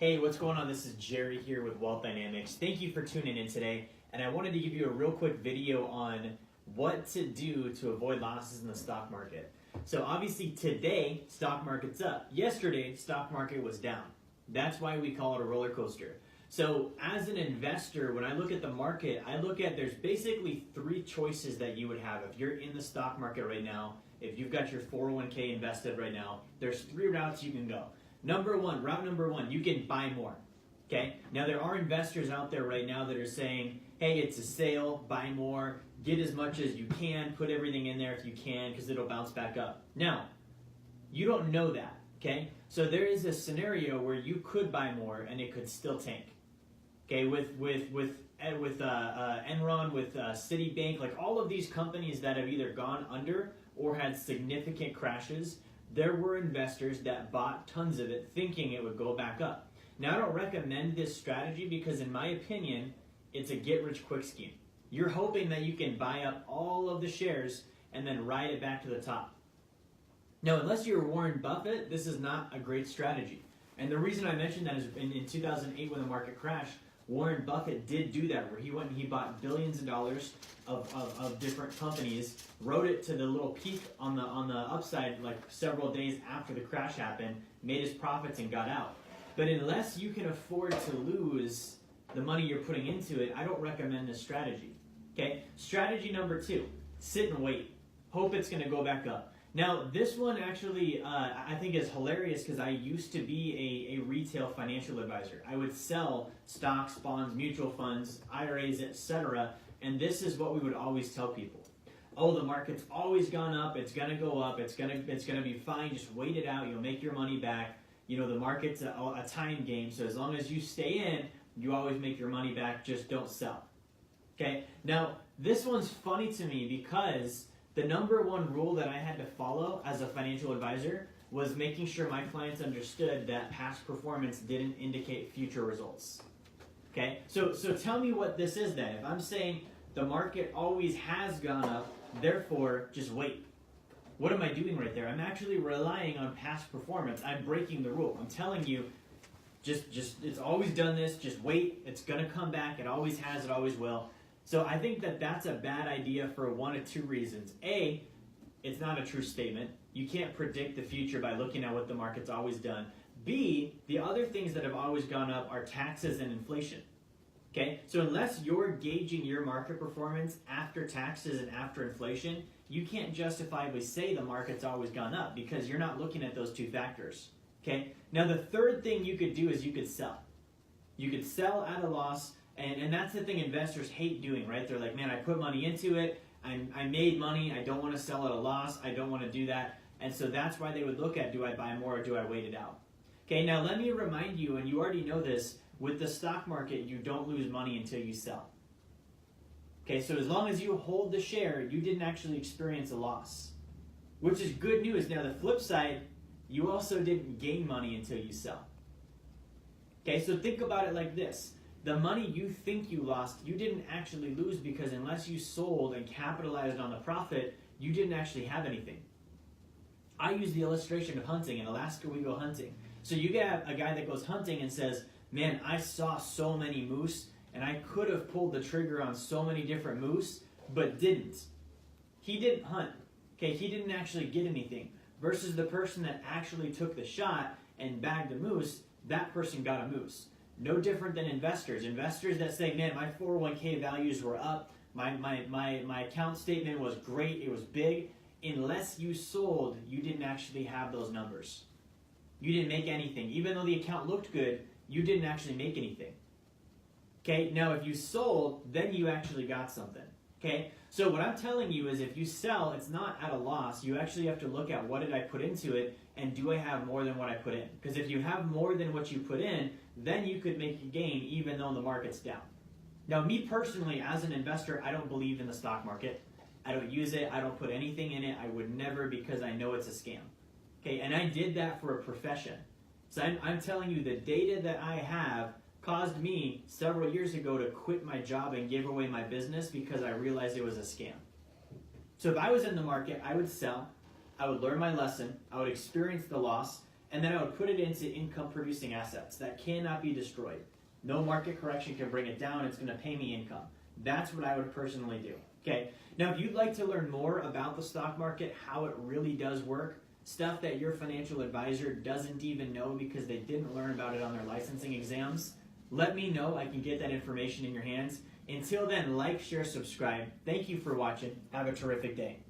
Hey, what's going on? This is Jerry here with Wealth Dynamics. Thank you for tuning in today. And I wanted to give you a real quick video on what to do to avoid losses in the stock market. So obviously today, stock market's up. Yesterday, stock market was down. That's why we call it a roller coaster. So as an investor, when I look at the market, I look at there's basically three choices that you would have. If you're in the stock market right now, if you've got your 401k invested right now, there's three routes you can go. Route number one, you can buy more. Okay? Now there are investors out there right now that are saying, hey, it's a sale, buy more, get as much as you can, put everything in there if you can, because it'll bounce back up. Now, you don't know that, okay? So there is a scenario where you could buy more and it could still tank. Okay, with Enron, with Citibank, like all of these companies that have either gone under or had significant crashes, there were investors that bought tons of it thinking it would go back up. Now, I don't recommend this strategy because, in my opinion, it's a get-rich-quick scheme. You're hoping that you can buy up all of the shares and then ride it back to the top. Now, unless you're Warren Buffett, this is not a great strategy. And the reason I mentioned that is in 2008 when the market crashed, Warren Buffett did do that, where he went and he bought billions of dollars of different companies, rode it to the little peak on the upside like several days after the crash happened, made his profits and got out. But unless you can afford to lose the money you're putting into it, I don't recommend this strategy. Okay? Strategy number two, sit and wait. Hope it's going to go back up. Now, this one actually I think is hilarious because I used to be a retail financial advisor. I would sell stocks, bonds, mutual funds, IRAs, etc. And this is what we would always tell people. Oh, the market's always gone up. It's going to go up. It's going to be fine. Just wait it out. You'll make your money back. You know, the market's a time game. So as long as you stay in, you always make your money back. Just don't sell. Okay? Now, this one's funny to me because the number one rule that I had to follow as a financial advisor was making sure my clients understood that past performance didn't indicate future results. Okay? So tell me what this is then. If I'm saying the market always has gone up, therefore just wait. What am I doing right there? I'm actually relying on past performance. I'm breaking the rule. I'm telling you, just it's always done this, just wait. It's going to come back. It always has, it always will. So I think that that's a bad idea for one of two reasons. A, it's not a true statement. You can't predict the future by looking at what the market's always done. B, the other things that have always gone up are taxes and inflation. Okay? So unless you're gauging your market performance after taxes and after inflation, you can't justifiably say the market's always gone up because you're not looking at those two factors. Okay? Now the third thing you could do is you could sell. You could sell at a loss. And that's the thing investors hate doing, right? They're like, man, I put money into it. I made money. I don't want to sell at a loss. I don't want to do that. And so that's why they would look at, do I buy more or do I wait it out? Okay, now let me remind you, and you already know this, with the stock market, you don't lose money until you sell. Okay, so as long as you hold the share, you didn't actually experience a loss, which is good news. Now the flip side, you also didn't gain money until you sell. Okay, so think about it like this. The money you think you lost, you didn't actually lose because unless you sold and capitalized on the profit, you didn't actually have anything. I use the illustration of hunting. In Alaska, we go hunting. So you get a guy that goes hunting and says, man, I saw so many moose and I could have pulled the trigger on so many different moose, but didn't. He didn't hunt. Okay, he didn't actually get anything. Versus the person that actually took the shot and bagged a moose, that person got a moose. No different than investors. Investors that say, man, my 401k values were up, my account statement was great, it was big. Unless you sold, you didn't actually have those numbers. You didn't make anything. Even though the account looked good, you didn't actually make anything. Okay, now if you sold, then you actually got something. Okay, so what I'm telling you is if you sell, it's not at a loss. You actually have to look at what did I put into it and do I have more than what I put in? Because if you have more than what you put in, then you could make a gain even though the market's down. Now, me personally, as an investor, I don't believe in the stock market. I don't use it. I don't put anything in it. I would never because I know it's a scam. Okay, and I did that for a profession. So I'm telling you the data that I have caused me several years ago to quit my job and give away my business because I realized it was a scam. So if I was in the market, I would sell, I would learn my lesson, I would experience the loss, and then I would put it into income producing assets that cannot be destroyed. No market correction can bring it down. It's going to pay me income. That's what I would personally do. Okay. Now, if you'd like to learn more about the stock market, how it really does work, stuff that your financial advisor doesn't even know because they didn't learn about it on their licensing exams, let me know. I can get that information in your hands. Until then, like, share, subscribe. Thank you for watching. Have a terrific day.